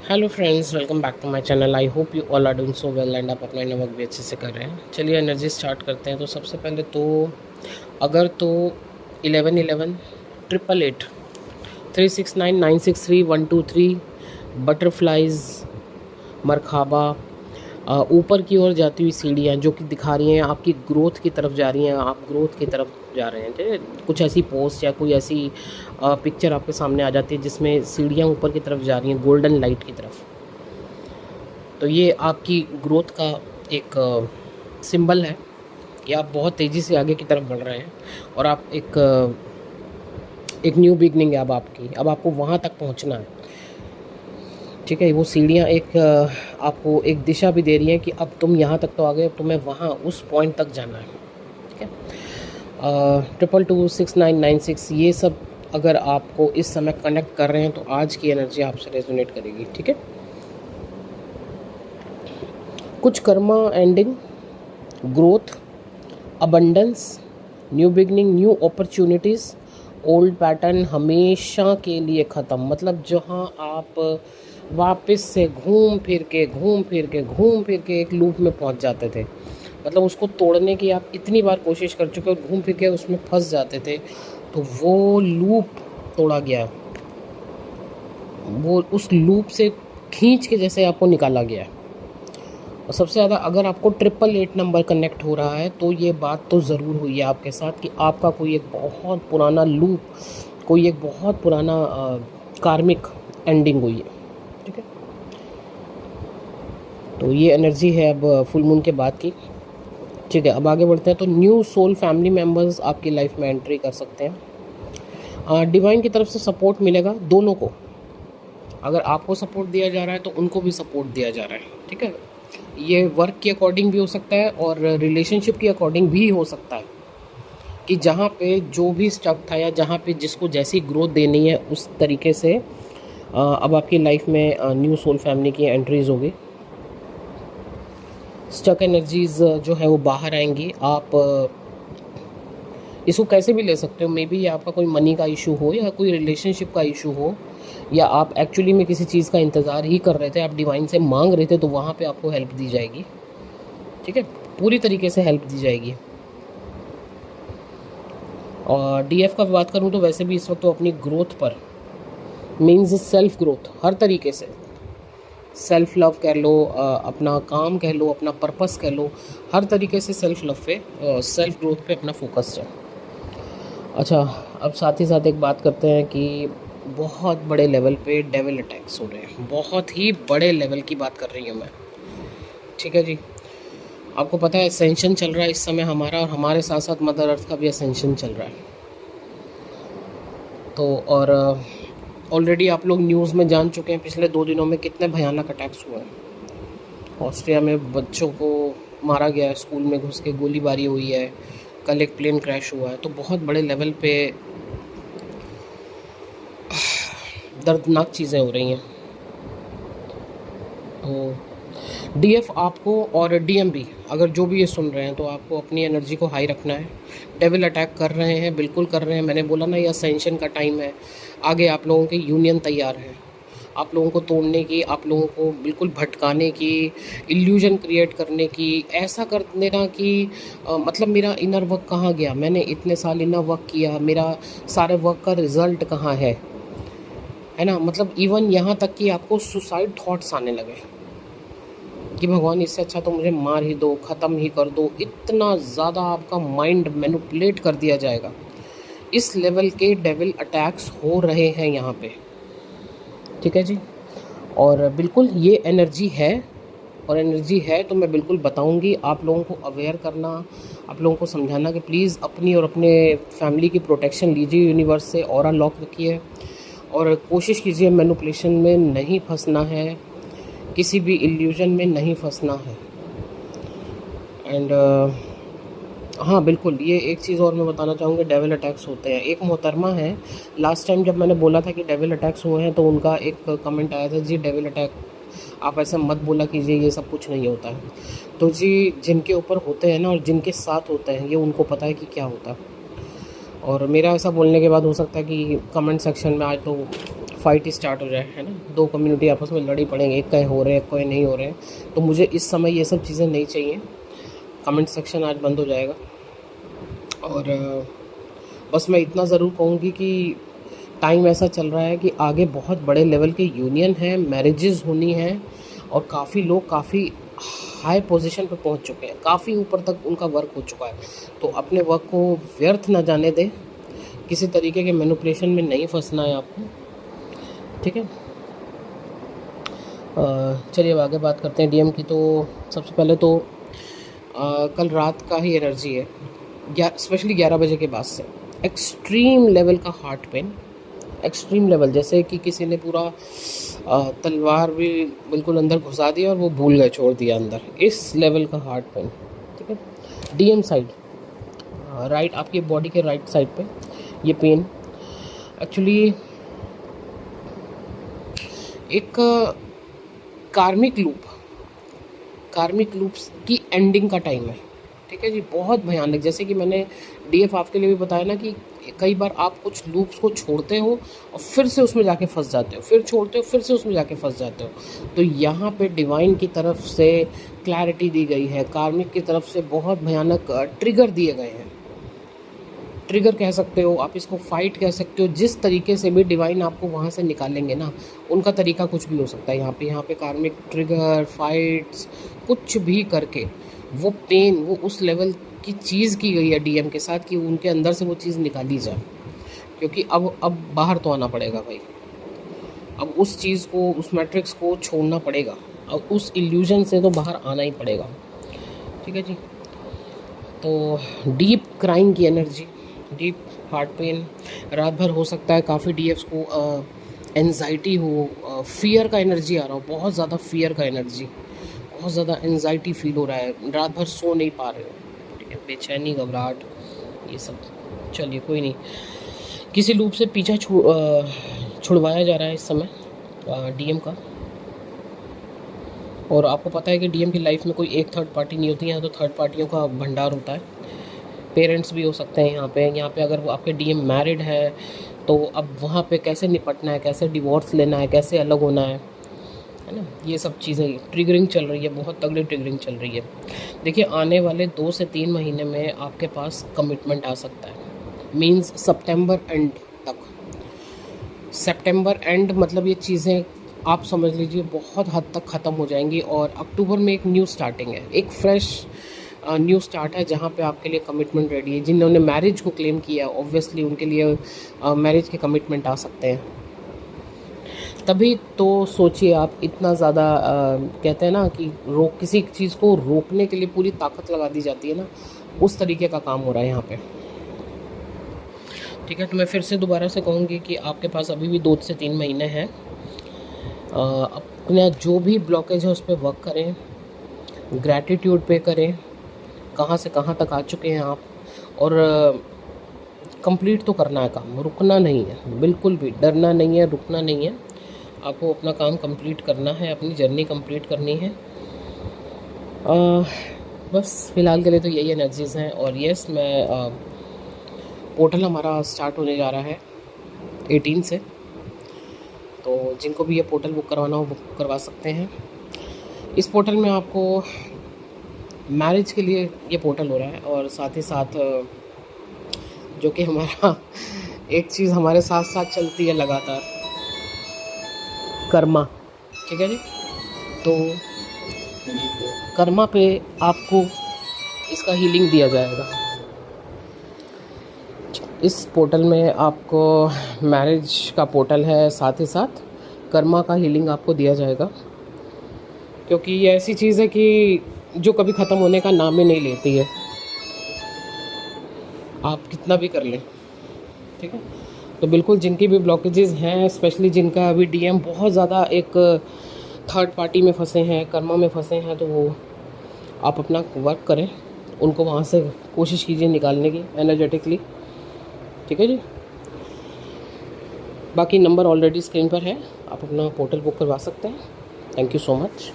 Hello friends, welcome back to my channel. I hope you all are doing so well and आप अपना work भी अच्छे से कर रहे हैं। चलिए एनर्जी स्टार्ट करते हैं। तो सबसे पहले तो अगर तो 1111 888 369 963 123 बटरफ्लाइज मरखाबा, ऊपर की ओर जाती हुई सीढ़ियाँ जो कि दिखा रही हैं आपकी ग्रोथ की तरफ जा रही हैं, आप ग्रोथ की तरफ जा रहे हैं। कुछ ऐसी पोस्ट या कोई ऐसी पिक्चर आपके सामने आ जाती है जिसमें सीढ़ियाँ ऊपर की तरफ जा रही हैं, गोल्डन लाइट की तरफ। तो ये आपकी ग्रोथ का एक सिंबल है कि आप बहुत तेज़ी से आगे की तरफ बढ़ रहे हैं और आप एक न्यू बिगनिंग है अब आपको वहाँ तक पहुँचना है। ठीक है, वो सीढ़ियाँ आपको एक दिशा भी दे रही हैं कि अब तुम यहाँ तक तो आ गए, अब तुम्हें वहाँ उस पॉइंट तक जाना है। ठीक है, 2226 ये सब अगर आपको इस समय कनेक्ट कर रहे हैं तो आज की एनर्जी आपसे रेजोनेट करेगी। ठीक है, कुछ Karma ending, growth, abundance, new beginning, new opportunities, old pattern हमेशा के लिए ख़त्म। मतलब जहाँ आप वापस से घूम फिर के एक लूप में पहुंच जाते थे, मतलब उसको तोड़ने की आप इतनी बार कोशिश कर चुके हो, घूम फिर के उसमें फंस जाते थे, तो वो लूप तोड़ा गया। वो उस लूप से खींच के जैसे आपको निकाला गया। और सबसे ज़्यादा अगर आपको 888 नंबर कनेक्ट हो रहा है तो ये बात तो ज़रूर हुई है आपके साथ कि आपका कोई एक बहुत पुराना लूप, कोई एक बहुत पुराना कार्मिक एंडिंग हुई है। ठीक है, तो ये एनर्जी है अब फुल मून के बाद की। ठीक है, अब आगे बढ़ते हैं। तो न्यू सोल फैमिली मेम्बर्स आपकी लाइफ में एंट्री कर सकते हैं। डिवाइन की तरफ से सपोर्ट मिलेगा दोनों को। अगर आपको सपोर्ट दिया जा रहा है तो उनको भी सपोर्ट दिया जा रहा है। ठीक है, ये वर्क के अकॉर्डिंग भी हो सकता है और रिलेशनशिप के अकॉर्डिंग भी हो सकता है कि जहाँ पे जो भी स्टक था या जहाँ पे जिसको जैसी ग्रोथ देनी है उस तरीके से अब आपकी लाइफ में न्यू सोल फैमिली की एंट्रीज होगी। स्टक एनर्जीज जो है वो बाहर आएंगी। आप इसको कैसे भी ले सकते हो। मे बी आपका कोई मनी का इशू हो या कोई रिलेशनशिप का इशू हो, या आप एक्चुअली में किसी चीज़ का इंतज़ार ही कर रहे थे, आप डिवाइन से मांग रहे थे, तो वहाँ पे आपको हेल्प दी जाएगी। ठीक है, पूरी तरीके से हेल्प दी जाएगी। और डीएफ का बात करूँ तो वैसे भी इस वक्त तो अपनी ग्रोथ पर मीन्स सेल्फ ग्रोथ, हर तरीके से सेल्फ लव कह लो, अपना काम कह लो, अपना पर्पस कह लो, हर तरीके से सेल्फ लव पे, सेल्फ ग्रोथ पे अपना फोकस है। अच्छा, अब साथ ही साथ एक बात करते हैं कि बहुत बड़े लेवल पे डेविल अटैक्स हो रहे हैं, बहुत ही बड़े लेवल की बात कर रही हूँ मैं। ठीक है जी, आपको पता है असेंशन चल रहा है इस समय हमारा, और हमारे साथ साथ मदर अर्थ का भी असेंशन चल रहा है। तो और ऑलरेडी आप लोग न्यूज़ में जान चुके हैं पिछले 2 दिनों में कितने भयानक अटैक्स हुए हैं। ऑस्ट्रिया में बच्चों को मारा गया है, स्कूल में घुस के गोलीबारी हुई है, कल एक प्लेन क्रैश हुआ है। तो बहुत बड़े लेवल पे दर्दनाक चीज़ें हो रही हैं। तो डीएफ आपको और डीएम भी, अगर जो भी ये सुन रहे हैं, तो आपको अपनी एनर्जी को हाई रखना है। डेविल अटैक कर रहे हैं, बिल्कुल कर रहे हैं। मैंने बोला ना, ये असेंशन का टाइम है। आगे आप लोगों की यूनियन तैयार है, आप लोगों को तोड़ने की, आप लोगों को बिल्कुल भटकाने की, इल्यूजन क्रिएट करने की, ऐसा कर देना कि मतलब मेरा इनर वर्क कहाँ गया, मैंने इतने साल इनर वर्क किया, मेरा सारे वर्क का रिज़ल्ट कहाँ है ना। मतलब इवन यहाँ तक कि आपको सुसाइड थॉट्स आने लगे कि भगवान इससे अच्छा तो मुझे मार ही दो, ख़त्म ही कर दो। इतना ज़्यादा आपका माइंड मैनिपुलेट कर दिया जाएगा। इस लेवल के डेविल अटैक्स हो रहे हैं यहाँ पे। ठीक है जी, और बिल्कुल ये एनर्जी है, और एनर्जी है तो मैं बिल्कुल बताऊंगी। आप लोगों को अवेयर करना, आप लोगों को समझाना कि प्लीज़ अपनी और अपने फैमिली की प्रोटेक्शन लीजिए यूनिवर्स से, ऑरा लॉक रखिए और कोशिश कीजिए मैनिपुलेशन में नहीं फंसना है, किसी भी इल्यूजन में नहीं फंसना है। एंड हाँ बिल्कुल, ये एक चीज़ और मैं बताना चाहूँगा, डेविल अटैक्स होते हैं। एक मोहतरमा है, लास्ट टाइम जब मैंने बोला था कि डेविल अटैक्स हुए हैं तो उनका एक कमेंट आया था, जी डेविल अटैक आप ऐसा मत बोला कीजिए, ये सब कुछ नहीं होता है। तो जी जिनके ऊपर होते हैं ना और जिनके साथ होते हैं, ये उनको पता है कि क्या होता है। और मेरा ऐसा बोलने के बाद हो सकता है कि कमेंट सेक्शन में आज तो फाइट स्टार्ट हो जाए, है ना, दो कम्युनिटी आपस में लड़ी पड़ेंगे, एक कहीं हो रहे हैं कोई नहीं हो रहे हैं। तो मुझे इस समय ये सब चीज़ें नहीं चाहिए। कमेंट सेक्शन आज बंद हो जाएगा। और बस मैं इतना ज़रूर कहूँगी कि टाइम ऐसा चल रहा है कि आगे बहुत बड़े लेवल के यूनियन हैं, मैरिजेस होनी हैं, और काफ़ी लोग काफ़ी हाई पोजीशन पे पहुंच चुके हैं, काफ़ी ऊपर तक उनका वर्क हो चुका है। तो अपने वर्क को व्यर्थ ना जाने दें, किसी तरीके के मैनिपुलेशन में नहीं फंसना है आपको, ठीक है। चलिए अब आगे बात करते हैं डीएम की। तो सबसे पहले तो कल रात का ही एनर्जी है, स्पेशली 11 बजे के बाद से एक्सट्रीम लेवल का हार्ट पेन, एक्सट्रीम लेवल, जैसे कि किसी ने पूरा तलवार भी बिल्कुल अंदर घुसा दिया और वो भूल गए, छोड़ दिया अंदर, इस लेवल का हार्ट पेन, ठीक है। डीएम साइड, राइट, आपकी बॉडी के राइट साइड पे ये पेन एक्चुअली एक कार्मिक लूप्स की एंडिंग का टाइम है, ठीक है जी। बहुत भयानक, जैसे कि मैंने डीएफ आपके लिए भी बताया ना कि कई बार आप कुछ लूप्स को छोड़ते हो और फिर से उसमें जाके फंस जाते हो, फिर छोड़ते हो फिर से उसमें जाके फंस जाते हो। तो यहाँ पे डिवाइन की तरफ से क्लैरिटी दी गई है, कार्मिक की तरफ से बहुत भयानक ट्रिगर दिए गए हैं। ट्रिगर कह सकते हो आप इसको, फाइट कह सकते हो, जिस तरीके से भी डिवाइन आपको वहाँ से निकालेंगे ना, उनका तरीका कुछ भी हो सकता है। यहाँ पे कार्मिक ट्रिगर, फाइट्स, कुछ भी करके वो पेन, वो उस लेवल की चीज़ की गई है डीएम के साथ कि उनके अंदर से वो चीज़ निकाली जाए, क्योंकि अब बाहर तो आना पड़ेगा भाई। अब उस चीज़ को, उस मैट्रिक्स को छोड़ना पड़ेगा, अब उस इल्यूजन से तो बाहर आना ही पड़ेगा, ठीक है जी। तो डीप क्राइम की एनर्जी, डीप हार्ट पेन, रात भर हो सकता है काफ़ी डीएफ्स को एंजाइटी हो, फियर का एनर्जी आ रहा हो, बहुत ज़्यादा फियर का एनर्जी, बहुत ज़्यादा एंजाइटी फील हो रहा है, रात भर सो नहीं पा रहे हो, ठीक है, बेचैनी, घबराहट, ये सब। चलिए कोई नहीं, किसी लूप से पीछा छुड़वाया जा रहा है इस समय डीएम का। और आपको पता है कि डीएम की लाइफ में कोई एक थर्ड पार्टी नहीं होती है, तो थर्ड पार्टियों का भंडार होता है। पेरेंट्स भी हो सकते हैं यहाँ पे अगर वो आपके डीएम मैरिड है तो अब वहाँ पे कैसे निपटना है, कैसे डिवोर्स लेना है, कैसे अलग होना है ना, ये सब चीज़ें ट्रिगरिंग चल रही है, बहुत तगड़ी ट्रिगरिंग चल रही है। देखिए आने वाले 2 से 3 महीने में आपके पास कमिटमेंट आ सकता है, मींस सितंबर एंड तक। सितंबर एंड मतलब ये चीज़ें आप समझ लीजिए बहुत हद तक ख़त्म हो जाएंगी, और अक्टूबर में एक न्यू स्टार्टिंग है, एक फ्रेश न्यू स्टार्ट है, जहाँ पे आपके लिए कमिटमेंट रेडी है। जिन्होंने मैरिज को क्लेम किया ऑब्वियसली उनके लिए मैरिज के कमिटमेंट आ सकते हैं। तभी तो सोचिए आप, इतना ज़्यादा कहते हैं ना कि किसी चीज़ को रोकने के लिए पूरी ताकत लगा दी जाती है ना, उस तरीके का काम हो रहा है यहाँ पे, ठीक है। तो मैं फिर से दोबारा से कहूँगी कि आपके पास अभी भी 2 से 3 महीने हैं, अपना जो भी ब्लॉकेज है उस पर वर्क करें, ग्रैटिट्यूड पे करें, कहाँ से कहाँ तक आ चुके हैं आप, और कंप्लीट तो करना है काम, रुकना नहीं है, बिल्कुल भी डरना नहीं है, रुकना नहीं है, आपको अपना काम कंप्लीट करना है, अपनी जर्नी कंप्लीट करनी है। बस फ़िलहाल के लिए तो यही एनर्जीज़ हैं। और यस, मैं पोर्टल हमारा स्टार्ट होने जा रहा है 18 से, तो जिनको भी ये पोर्टल बुक करवाना हो बुक करवा सकते हैं। इस पोर्टल में आपको मैरिज के लिए ये पोर्टल हो रहा है, और साथ ही साथ जो कि हमारा एक चीज़ हमारे साथ साथ चलती है लगातार, कर्मा, ठीक है जी। तो कर्मा पे आपको इसका हीलिंग दिया जाएगा। इस पोर्टल में आपको मैरिज का पोर्टल है, साथ ही साथ कर्मा का हीलिंग आपको दिया जाएगा, क्योंकि ये ऐसी चीज़ है कि जो कभी ख़त्म होने का नाम ही नहीं लेती है, आप कितना भी कर लें, ठीक है। तो बिल्कुल जिनकी भी ब्लॉकेजेस हैं, स्पेशली जिनका अभी डीएम बहुत ज़्यादा एक थर्ड पार्टी में फंसे हैं, कर्मा में फंसे हैं, तो वो आप अपना वर्क करें, उनको वहाँ से कोशिश कीजिए निकालने की एनर्जेटिकली, ठीक है जी। बाकी नंबर ऑलरेडी स्क्रीन पर है, आप अपना पोर्टल बुक करवा सकते हैं। Thank you so much.